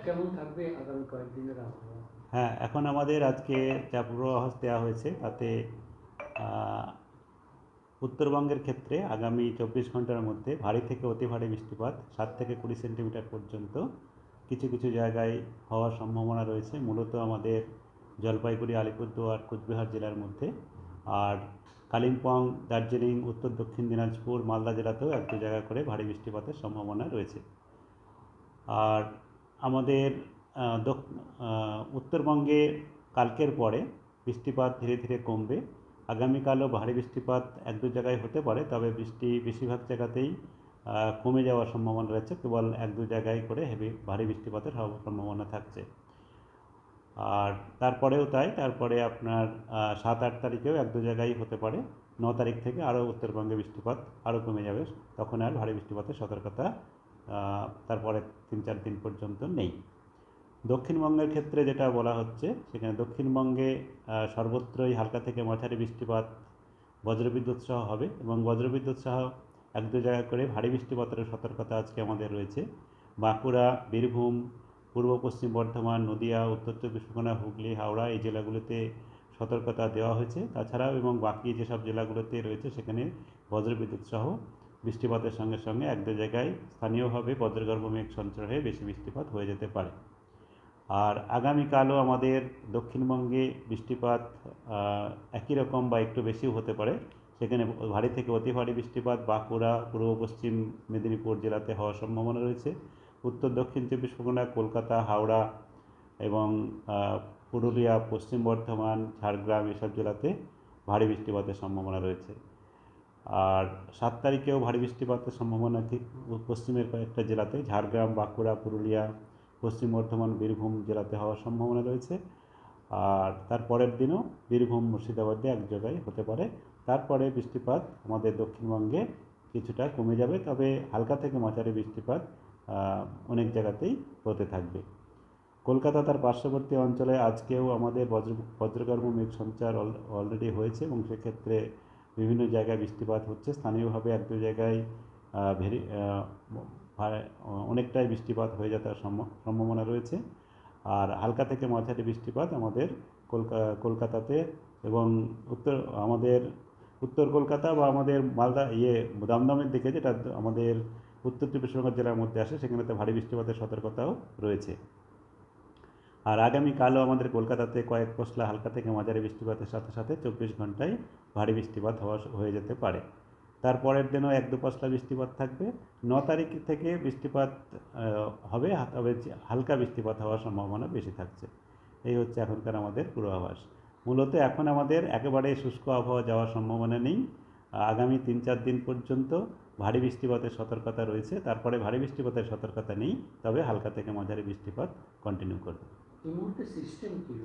কেমন থাকবে আগামী কয়েকদিনের আবহাওয়া? হ্যাঁ, এখন আমাদের আজকে যা পূর্বাভাস দেওয়া হয়েছে তাতে উত্তরবঙ্গের ক্ষেত্রে আগামী 24 ঘন্টার মধ্যে ভারী থেকে অতি ভারী বৃষ্টিপাত 7 থেকে 20 সেন্টিমিটার পর্যন্ত কিছু কিছু জায়গায় হওয়ার সম্ভাবনা রয়েছে, মূলত আমাদের জলপাইগুড়ি, আলিপুরদুয়ার, কোচবিহার জেলার মধ্যে। আর কালিম্পং, দার্জিলিং, উত্তর দক্ষিণ দিনাজপুর, মালদা জেলাতেও এক দু জায়গা করে ভারী বৃষ্টিপাতের সম্ভাবনা রয়েছে। আর আমাদের উত্তরবঙ্গে কালকের পরে বৃষ্টিপাত ধীরে ধীরে কমবে। আগামীকালও ভারী বৃষ্টিপাত এক দু জায়গায় হতে পারে, তবে বৃষ্টি বেশিরভাগ জায়গাতেই কমে যাওয়ার সম্ভাবনা রয়েছে, কেবল এক দু জায়গায় করে ভারী বৃষ্টিপাতের সম্ভাবনা থাকছে। আর তারপরেও তাই, তারপরে আপনার 7-8 তারিখেও এক দু জায়গায় হতে পারে। 9 তারিখ থেকে আরও উত্তরবঙ্গে বৃষ্টিপাত আরও কমে যাবে, তখন আর ভারী বৃষ্টিপাতের সতর্কতা তারপরে 3-4 দিন পর্যন্ত নেই। দক্ষিণবঙ্গের ক্ষেত্রে যেটা বলা হচ্ছে, সেখানে দক্ষিণবঙ্গে সর্বত্রই হালকা থেকে মাঝারি বৃষ্টিপাত, বজ্রবিদ্যুৎ সহ হবে, এবং বজ্রবিদ্যুৎ সহ এক দু জায়গা করে ভারী বৃষ্টিপাতের সতর্কতা আজকে আমাদের রয়েছে। বাঁকুড়া, বীরভূম, পূর্ব পশ্চিম বর্ধমান, নদিয়া, উত্তর চব্বিশ পরগনা, হুগলি, হাওড়া এই জেলাগুলোতে সতর্কতা দেওয়া হয়েছে। তাছাড়াও এবং বাকি যেসব জেলাগুলোতে রয়েছে সেখানে বজ্রবিদ্যুৎ সহ বৃষ্টিপাতের সঙ্গে সঙ্গে এক দু জায়গায় স্থানীয়ভাবে বজ্রগর্ভ মেঘ সঞ্চয় হয়ে বেশি বৃষ্টিপাত হয়ে যেতে পারে। আর আগামীকালও আমাদের দক্ষিণবঙ্গে বৃষ্টিপাত একই রকম বা একটু বেশিও হতে পারে। সেখানে ভারী থেকে অতি ভারী বৃষ্টিপাত বাঁকুড়া, পূর্ব পশ্চিম মেদিনীপুর জেলাতে হওয়ার সম্ভাবনা রয়েছে। উত্তর দক্ষিণ চব্বিশ পরগনা, কলকাতা, হাওড়া এবং পুরুলিয়া, পশ্চিম বর্ধমান, ঝাড়গ্রাম এসব জেলাতে ভারী বৃষ্টিপাতের সম্ভাবনা রয়েছে। আর 7 তারিখেও ভারী বৃষ্টিপাতের সম্ভাবনা ঠিক পশ্চিমের কয়েকটা জেলাতে, ঝাড়গ্রাম, বাঁকুড়া, পুরুলিয়া, পশ্চিম বর্ধমান, বীরভূম জেলাতে হওয়ার সম্ভাবনা রয়েছে। আর তার পরের দিনও বীরভূম, মুর্শিদাবাদে এক জায়গায় হতে পারে। তারপরে বৃষ্টিপাত আমাদের দক্ষিণবঙ্গে কিছুটা কমে যাবে, তবে হালকা থেকে মাঝারি বৃষ্টিপাত অনেক জায়গাতেই হতে থাকবে। কলকাতা তার পার্শ্ববর্তী অঞ্চলে আজকেও আমাদের বজ্রগর্ভ মেঘ সঞ্চার অলরেডি হয়েছে, এবং সেক্ষেত্রে বিভিন্ন জায়গায় বৃষ্টিপাত হচ্ছে। স্থানীয়ভাবে এক দু জায়গায় অনেকটাই বৃষ্টিপাত হয়ে যাওয়ার সম্ভাবনা রয়েছে। আর হালকা থেকে মাঝারি বৃষ্টিপাত আমাদের কলকাতাতে এবং আমাদের উত্তর কলকাতা বা আমাদের মালদা দমদমের দিকে, যেটা আমাদের উত্তর চব্বিশ পরগনা জেলার মধ্যে আসে, সেখানেতে ভারী বৃষ্টিপাতের সতর্কতাও রয়েছে। আর আগামীকালও আমাদের কলকাতাতে কয়েক পশলা হালকা থেকে মাঝারি বৃষ্টিপাতের সাথে সাথে 24 ঘন্টায় ভারী বৃষ্টিপাত হয়ে যেতে পারে। তারপরের দিনও এক দু পশলা বৃষ্টিপাত থাকবে। 9 তারিখ থেকে বৃষ্টিপাত হবে, তবে হালকা বৃষ্টিপাত হওয়ার সম্ভাবনা বেশি থাকছে। এই হচ্ছে এখনকার আমাদের পূর্বাভাস। মূলত এখন আমাদের একেবারে শুষ্ক আবহাওয়া যাওয়ার সম্ভাবনা নেই। আগামী 3-4 দিন পর্যন্ত ভারী বৃষ্টিপাতের সতর্কতা রয়েছে, তারপরে ভারী বৃষ্টিপাতের সতর্কতা নেই, তবে হালকা থেকে মাঝারি বৃষ্টিপাত কন্টিনিউ করবে। এই মুহূর্তে সিস্টেম কি?